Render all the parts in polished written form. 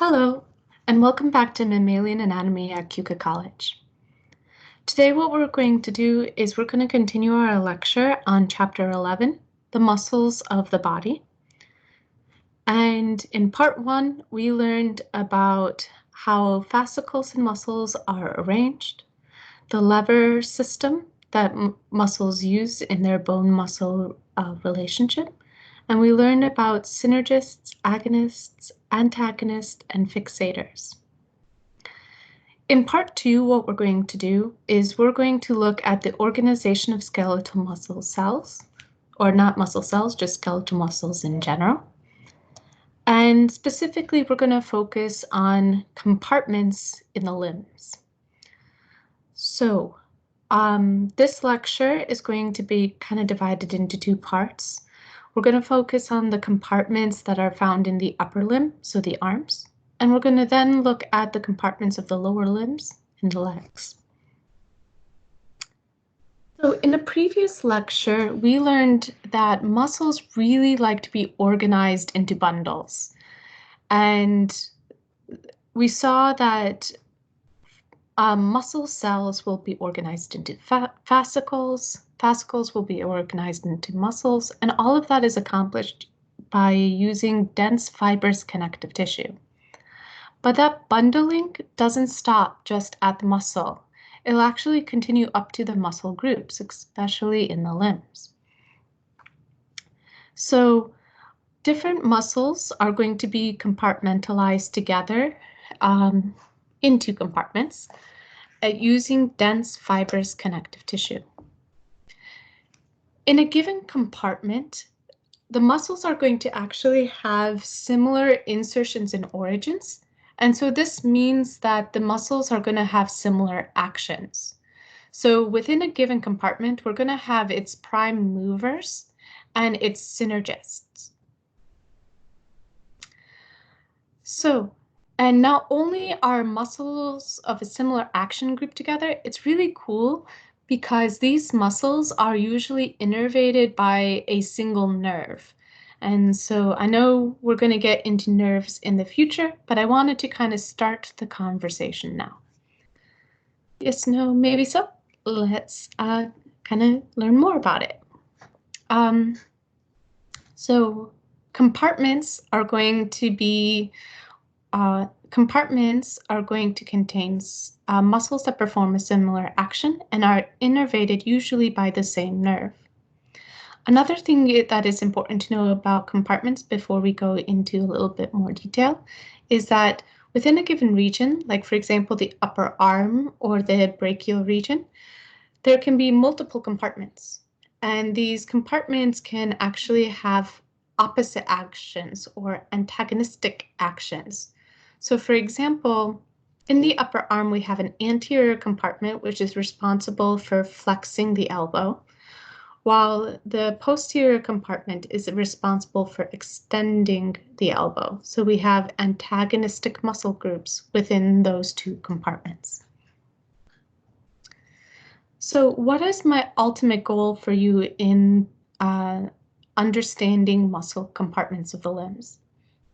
Hello, and welcome back to Mammalian Anatomy at Keuka College. Today what we're going to do is we're going to continue our lecture on Chapter 11, the muscles of the body. And in Part 1, we learned about how fascicles and muscles are arranged, the lever system that muscles use in their bone-muscle relationship, and we learned about synergists, agonists, antagonists, and fixators. In Part 2, what we're going to do is we're going to look at the organization of skeletal muscle cells, or not muscle cells, just skeletal muscles in general. And specifically, we're going to focus on compartments in the limbs. So this lecture is going to be kind of divided into two parts. We're going to focus on the compartments that are found in the upper limb, so the arms, and we're going to then look at the compartments of the lower limbs and the legs. So in the previous lecture, we learned that muscles really like to be organized into bundles. And we saw that muscle cells will be organized into fascicles. Fascicles will be organized into muscles, and all of that is accomplished by using dense fibrous connective tissue. But that bundling doesn't stop just at the muscle. It'll actually continue up to the muscle groups, especially in the limbs. So different muscles are going to be compartmentalized together into compartments using dense fibrous connective tissue. In a given compartment, the muscles are going to actually have similar insertions and origins. And so this means that the muscles are going to have similar actions. So within a given compartment, we're going to have its prime movers and its synergists. And not only are muscles of a similar action grouped together, it's really cool because these muscles are usually innervated by a single nerve. And so I know we're going to get into nerves in the future, but I wanted to kind of start the conversation now. Yes, no, maybe so. Let's kind of learn more about it. So compartments are going to be contain muscles that perform a similar action and are innervated usually by the same nerve. Another thing that is important to know about compartments before we go into a little bit more detail is that within a given region, like for example the upper arm or the brachial region, there can be multiple compartments. And these compartments can actually have opposite actions or antagonistic actions. So for example, in the upper arm, we have an anterior compartment, which is responsible for flexing the elbow, while the posterior compartment is responsible for extending the elbow. So we have antagonistic muscle groups within those two compartments. So what is my ultimate goal for you in understanding muscle compartments of the limbs?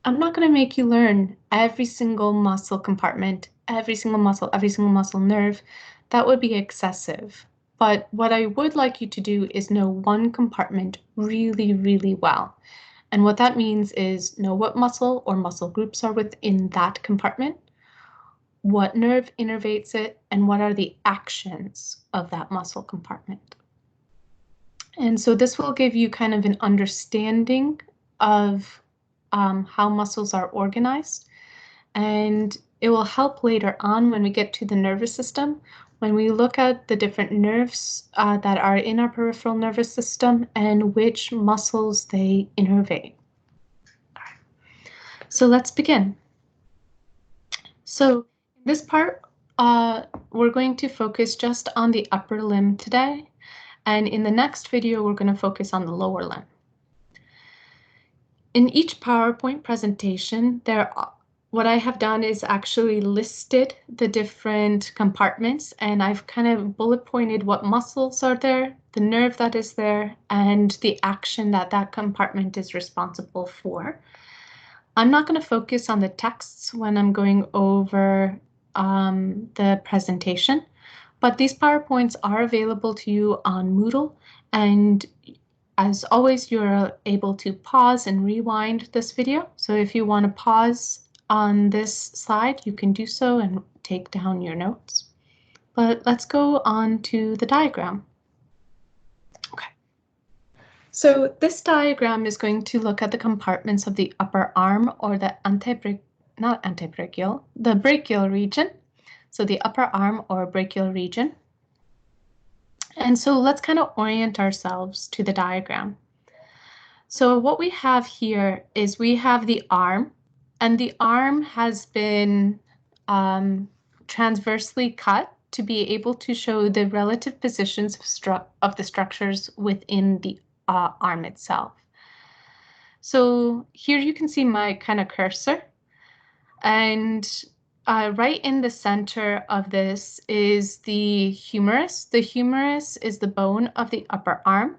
I'm not going to make you learn every single muscle compartment, every single muscle nerve. That would be excessive. But what I would like you to do is know one compartment really, really well. And what that means is know what muscle or muscle groups are within that compartment, what nerve innervates it, and what are the actions of that muscle compartment. And so this will give you kind of an understanding of how muscles are organized, and it will help later on when we get to the nervous system, when we look at the different nerves that are in our peripheral nervous system and which muscles they innervate. So let's begin. So in this part, we're going to focus just on the upper limb today, and in the next video, we're going to focus on the lower limb. In each PowerPoint presentation, what I have done is actually listed the different compartments, and I've kind of bullet pointed what muscles are there, the nerve that is there, and the action that that compartment is responsible for. I'm not going to focus on the texts when I'm going over the presentation, but these PowerPoints are available to you on Moodle, and as always, you're able to pause and rewind this video. So if you want to pause on this slide, you can do so and take down your notes. But let's go on to the diagram. Okay. So this diagram is going to look at the compartments of the upper arm, or the the brachial region. So the upper arm or brachial region. And so let's kind of orient ourselves to the diagram. So what we have here is we have the arm, and the arm has been transversely cut to be able to show the relative positions of the structures within the arm itself. So here you can see my kind of cursor, and right in the center of this is the humerus. The humerus is the bone of the upper arm.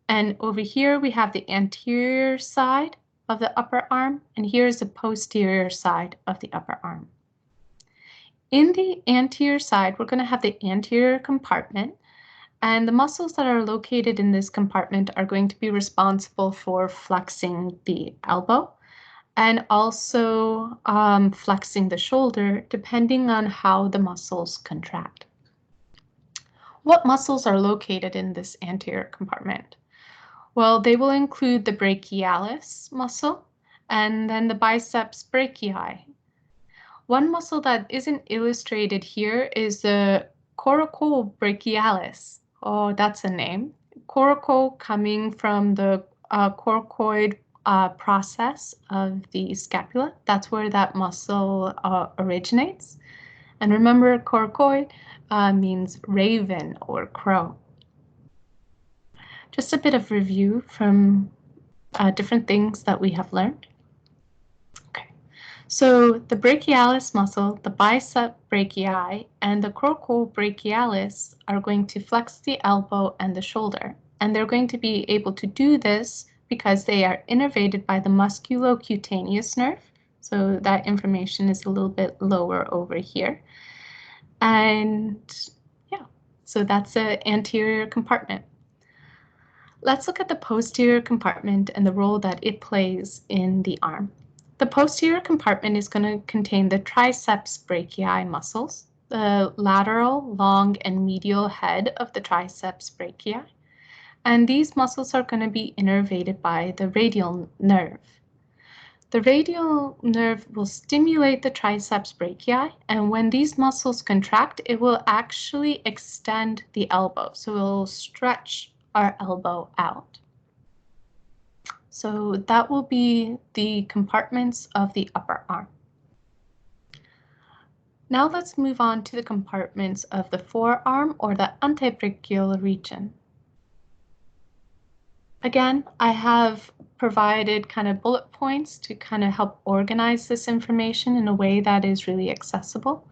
And over here we have the anterior side of the upper arm, and here's the posterior side of the upper arm. In the anterior side, we're going to have the anterior compartment, and the muscles that are located in this compartment are going to be responsible for flexing the elbow and also flexing the shoulder, depending on how the muscles contract. What muscles are located in this anterior compartment? Well, they will include the brachialis muscle and then the biceps brachii. One muscle that isn't illustrated here is the coracobrachialis. Oh, that's a name. Coraco coming from the coracoid process of the scapula. That's where that muscle originates. And remember, coracoid means raven or crow. Just a bit of review from different things that we have learned. Okay, so the brachialis muscle, the bicep brachii, and the coracobrachialis are going to flex the elbow and the shoulder. And they're going to be able to do this because they are innervated by the musculocutaneous nerve. So that information is a little bit lower over here. And yeah, so that's the anterior compartment. Let's look at the posterior compartment and the role that it plays in the arm. The posterior compartment is going to contain the triceps brachii muscles, the lateral, long, and medial head of the triceps brachii. And these muscles are going to be innervated by the radial nerve. The radial nerve will stimulate the triceps brachii, and when these muscles contract, it will actually extend the elbow. So it will stretch our elbow out. So that will be the compartments of the upper arm. Now let's move on to the compartments of the forearm, or the antebrachial region. Again, I have provided kind of bullet points to kind of help organize this information in a way that is really accessible.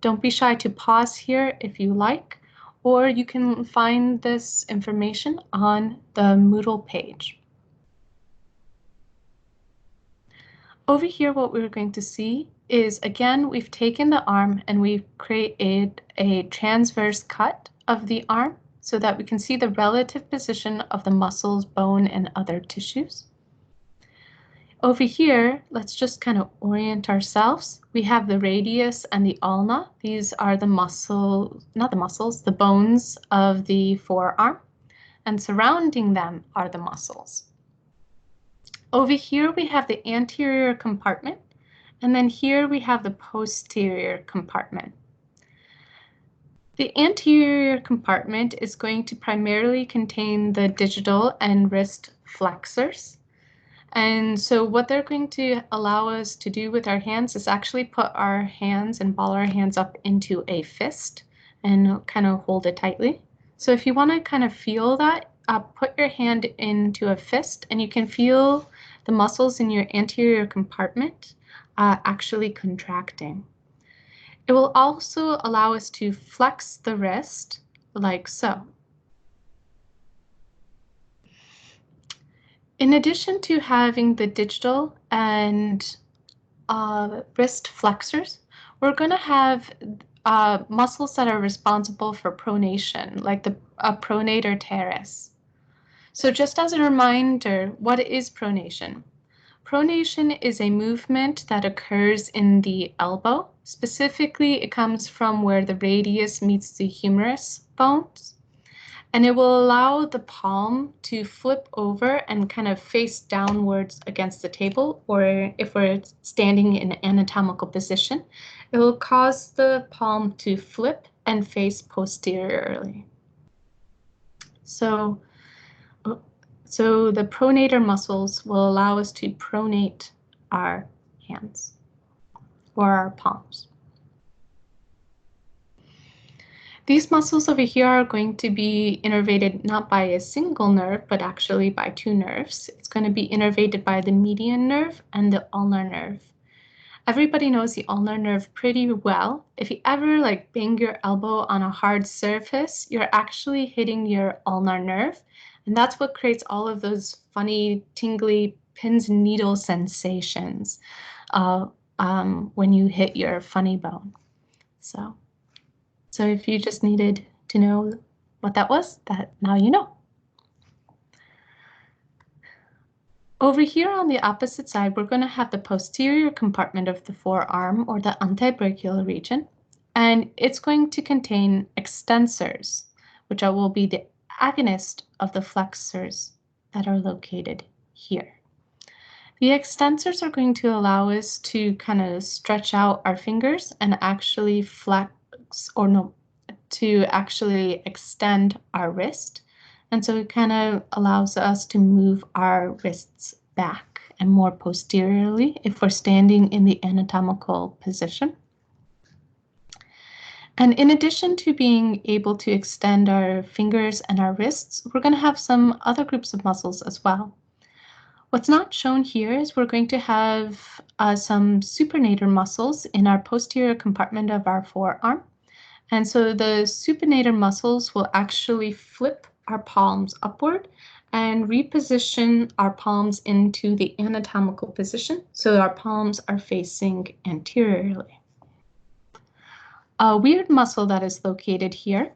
Don't be shy to pause here if you like, or you can find this information on the Moodle page. Over here, what we're going to see is, again, we've taken the arm and we've created a transverse cut of the arm so that we can see the relative position of the muscles, bone, and other tissues. Over here, let's just kind of orient ourselves. We have the radius and the ulna. These are the the bones of the forearm, and surrounding them are the muscles. Over here, we have the anterior compartment, and then here we have the posterior compartment. The anterior compartment is going to primarily contain the digital and wrist flexors. And so what they're going to allow us to do with our hands is actually put our hands and ball our hands up into a fist and kind of hold it tightly. So if you want to kind of feel that, put your hand into a fist, and you can feel the muscles in your anterior compartment actually contracting. It will also allow us to flex the wrist like so. In addition to having the digital and wrist flexors, we're going to have muscles that are responsible for pronation, like the pronator teres. So just as a reminder, what is pronation? Pronation is a movement that occurs in the elbow. Specifically, it comes from where the radius meets the humerus bones. And it will allow the palm to flip over and kind of face downwards against the table, or if we're standing in an anatomical position, it will cause the palm to flip and face posteriorly. So the pronator muscles will allow us to pronate our hands or our palms. These muscles over here are going to be innervated not by a single nerve, but actually by two nerves. It's going to be innervated by the median nerve and the ulnar nerve. Everybody knows the ulnar nerve pretty well. If you ever bang your elbow on a hard surface, you're actually hitting your ulnar nerve. And that's what creates all of those funny, tingly pins and needles sensations when you hit your funny bone. So if you just needed to know what that was, now you know. Over here on the opposite side, we're going to have the posterior compartment of the forearm, or the antebrachial region, and it's going to contain extensors, which will be the agonist of the flexors that are located here. The extensors are going to allow us to kind of stretch out our fingers and actually to actually extend our wrist. And so it kind of allows us to move our wrists back and more posteriorly if we're standing in the anatomical position. And in addition to being able to extend our fingers and our wrists, we're going to have some other groups of muscles as well. What's not shown here is we're going to have some supinator muscles in our posterior compartment of our forearm. And so the supinator muscles will actually flip our palms upward and reposition our palms into the anatomical position so our palms are facing anteriorly. A weird muscle that is located here,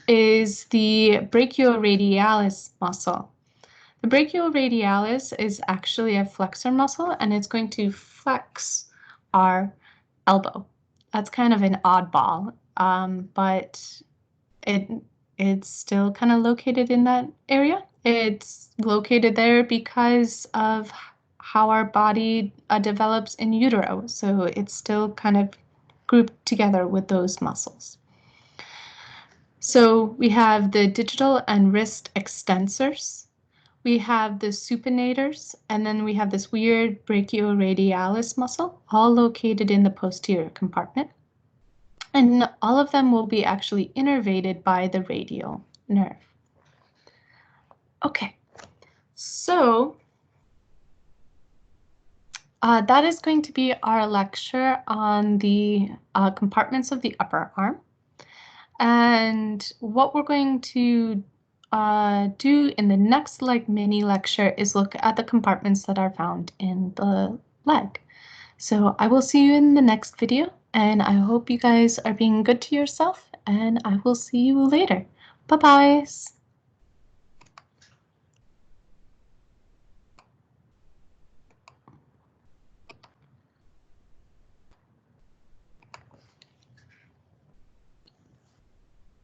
is the brachioradialis muscle. The brachioradialis is actually a flexor muscle, and it's going to flex our elbow. That's kind of an oddball, but it's still kind of located in that area. It's located there because of how our body develops in utero, so it's still kind of grouped together with those muscles. So we have the digital and wrist extensors. We have the supinators, and then we have this weird brachioradialis muscle, all located in the posterior compartment. And all of them will be actually innervated by the radial nerve. Okay, so that is going to be our lecture on the compartments of the upper arm. And what we're going to do in the next mini lecture is look at the compartments that are found in the leg. So I will see you in the next video, and I hope you guys are being good to yourself, and I will see you later. Bye-bye.